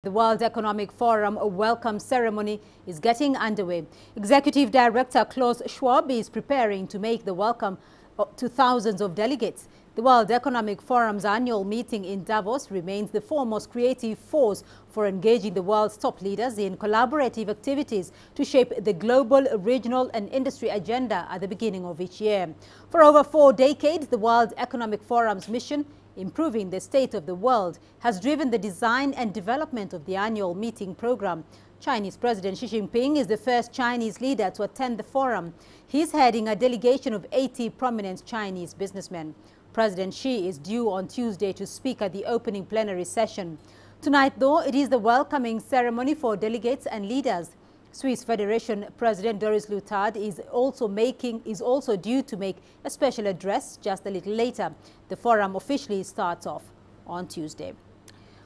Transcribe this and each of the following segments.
The World Economic Forum welcome ceremony is getting underway. Executive Director Klaus Schwab is preparing to make the welcome to thousands of delegates. The World Economic Forum's annual meeting in Davos remains the foremost creative force for engaging the world's top leaders in collaborative activities to shape the global, regional and industry agenda at the beginning of each year. For over 4 decades, the World Economic Forum's mission, improving the state of the world, has driven the design and development of the annual meeting program. Chinese President Xi Jinping is the first Chinese leader to attend the forum. He's heading a delegation of 80 prominent Chinese businessmen. President Xi is due on Tuesday to speak at the opening plenary session. Tonight, though, it is the welcoming ceremony for delegates and leaders. Swiss Federation President Doris Leuthard is also due to make a special address just a little later. The forum officially starts off on Tuesday.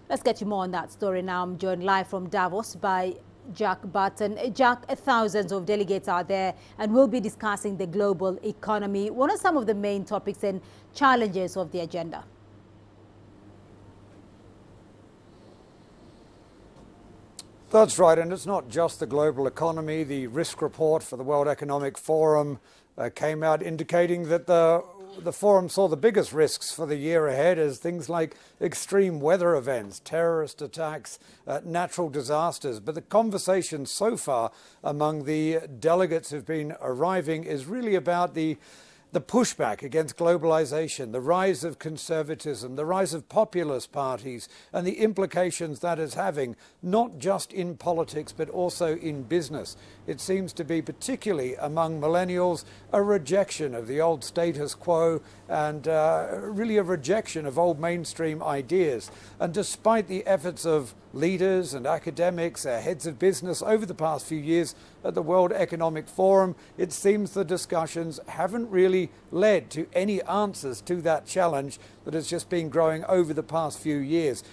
Let's get you more on that story now. I'm joined live from Davos by Jack Barton. Jack, thousands of delegates are there and we'll be discussing the global economy. What are some of the main topics and challenges of the agenda? That's right, and it's not just the global economy. The risk report for the World Economic Forum came out indicating that the forum saw the biggest risks for the year ahead as things like extreme weather events, terrorist attacks, natural disasters. But the conversation so far among the delegates who've been arriving is really about the pushback against globalization, the rise of conservatism, the rise of populist parties, and the implications that is having, not just in politics, but also in business. It seems to be, particularly among millennials, a rejection of the old status quo and really a rejection of old mainstream ideas. And despite the efforts of leaders and academics, heads of business over the past few years at the World Economic Forum, it seems the discussions haven't really led to any answers to that challenge that has just been growing over the past few years.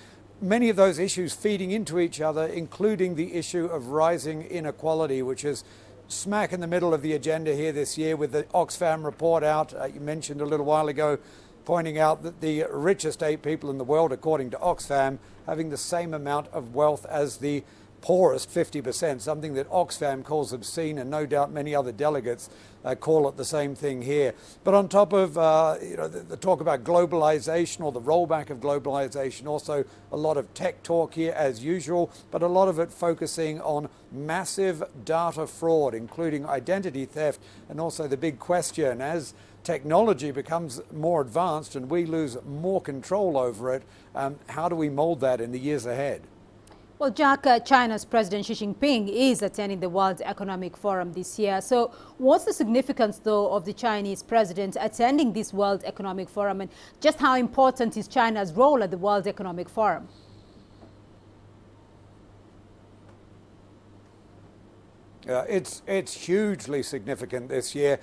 Many of those issues feeding into each other, including the issue of rising inequality, which is smack in the middle of the agenda here this year with the Oxfam report out, you mentioned a little while ago, pointing out that the richest 8 people in the world, according to Oxfam, having the same amount of wealth as the poorest 50%, something that Oxfam calls obscene, and no doubt many other delegates call it the same thing here. But on top of the talk about globalization or the rollback of globalization, also a lot of tech talk here as usual, but a lot of it focusing on massive data fraud, including identity theft, and also the big question, as technology becomes more advanced and we lose more control over it, how do we mold that in the years ahead? Well, Jack, China's President Xi Jinping is attending the World Economic Forum this year. So what's the significance, though, of the Chinese president attending this World Economic Forum, and just how important is China's role at the World Economic Forum? It's hugely significant this year.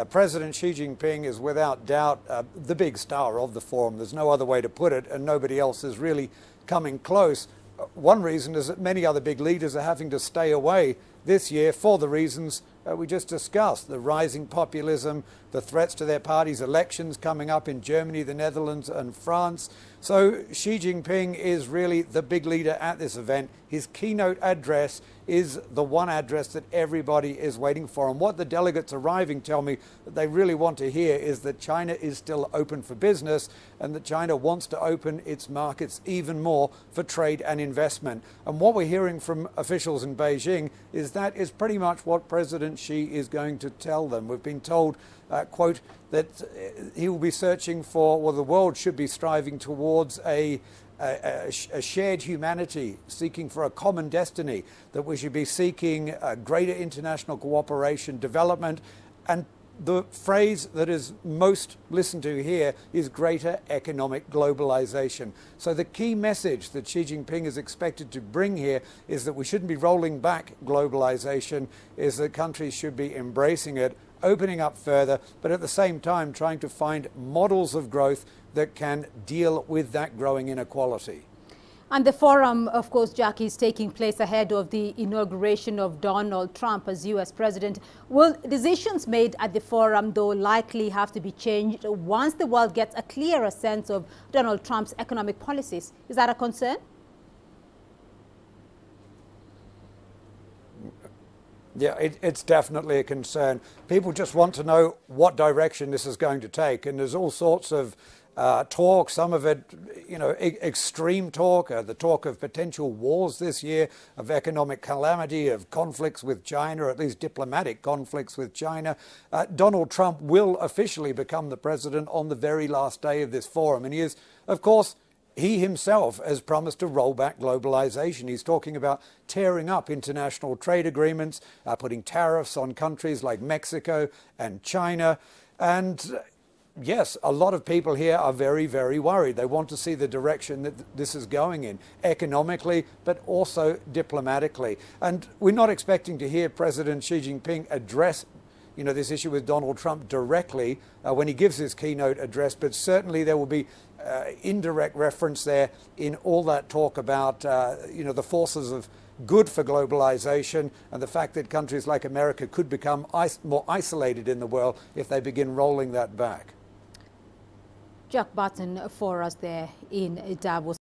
President Xi Jinping is without doubt the big star of the forum. There's no other way to put it, and nobody else is really coming close. One reason is that many other big leaders are having to stay away this year for the reasons we just discussed, the rising populism, the threats to their parties, elections coming up in Germany, the Netherlands and France. So Xi Jinping is really the big leader at this event. His keynote address is the one address that everybody is waiting for. And what the delegates arriving tell me that they really want to hear is that China is still open for business and that China wants to open its markets even more for trade and investment. And what we're hearing from officials in Beijing is that is pretty much what President Xi is going to tell them. We've been told, quote, that he will be searching for, well, the world should be striving towards a shared humanity, seeking for a common destiny, that we should be seeking greater international cooperation, development, and the phrase that is most listened to here is greater economic globalization. So the key message that Xi Jinping is expected to bring here is that we shouldn't be rolling back globalization, is that countries should be embracing it, opening up further, but at the same time trying to find models of growth that can deal with that growing inequality. And the forum, of course, Jack, is taking place ahead of the inauguration of Donald Trump as U.S. president. Will decisions made at the forum, though, likely have to be changed once the world gets a clearer sense of Donald Trump's economic policies? Is that a concern? Yeah, it's definitely a concern. People just want to know what direction this is going to take, and there's all sorts of talk, some of it, extreme talk, the talk of potential wars this year, of economic calamity, of conflicts with China, at least diplomatic conflicts with China. Donald Trump will officially become the president on the very last day of this forum, and he is, of course, he himself has promised to roll back globalization. He's talking about tearing up international trade agreements, putting tariffs on countries like Mexico and China. And yes, a lot of people here are very, very worried. They want to see the direction that this is going in, economically, but also diplomatically. And we're not expecting to hear President Xi Jinping address this issue with Donald Trump directly when he gives his keynote address, but certainly there will be indirect reference there in all that talk about, the forces of good for globalization and the fact that countries like America could become more isolated in the world if they begin rolling that back. Jack Barton for us there in Davos.